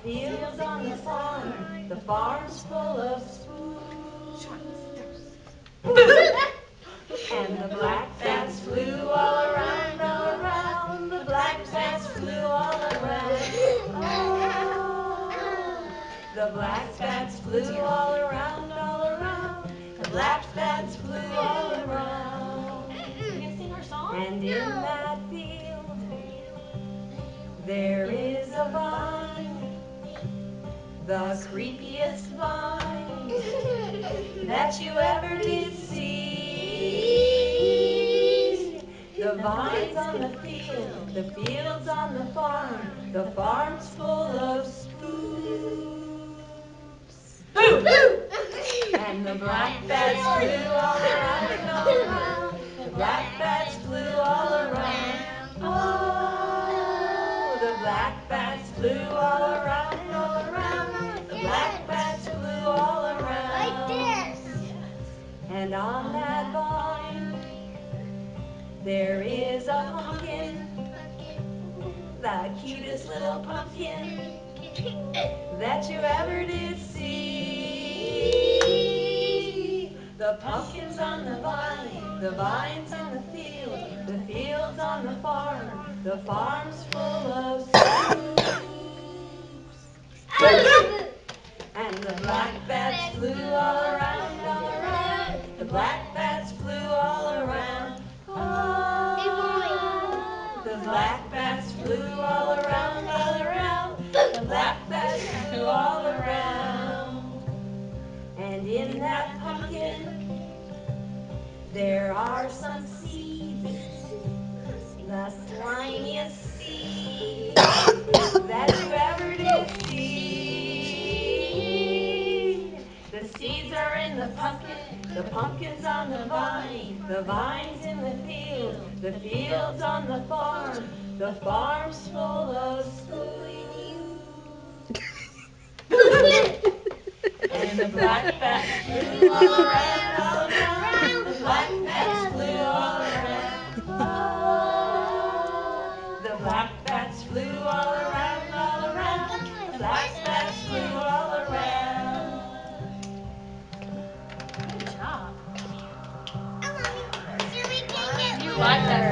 fields on the farm's full of spooks. And the black bats flew all around, all around. The black bats flew all around. Oh, the black bats flew all around, all around. The black bats flew all around. You gonna sing our song? And in that field there is a vine, the creepiest vine that you ever did see. The vines on the field, the fields on the farm's full of spooks. And the black bats flew all around and all around. The black bats flew all around. Oh, the black bats flew all around and all around. The black bats flew all around. Like this. And on that vine there is a pumpkin, the cutest little pumpkin that you ever did see. The pumpkin's on the vine, the vine's in the field's on the farm's full of spooks. And the black bats flew all around, all around. The black bats flew all around. Oh, the black bats flew all around, all around. The black bats flew all around. And in that pumpkin there are some seeds, the slimiest seeds that you ever did see. The seeds are in the pumpkin's on the vine's in the field's on the farm's full of spooks. And the black bats flew all around, all around. The black bats flew all around. Oh, the black bats flew all around, all around. The black bats flew all around. Good job. So we can get You like that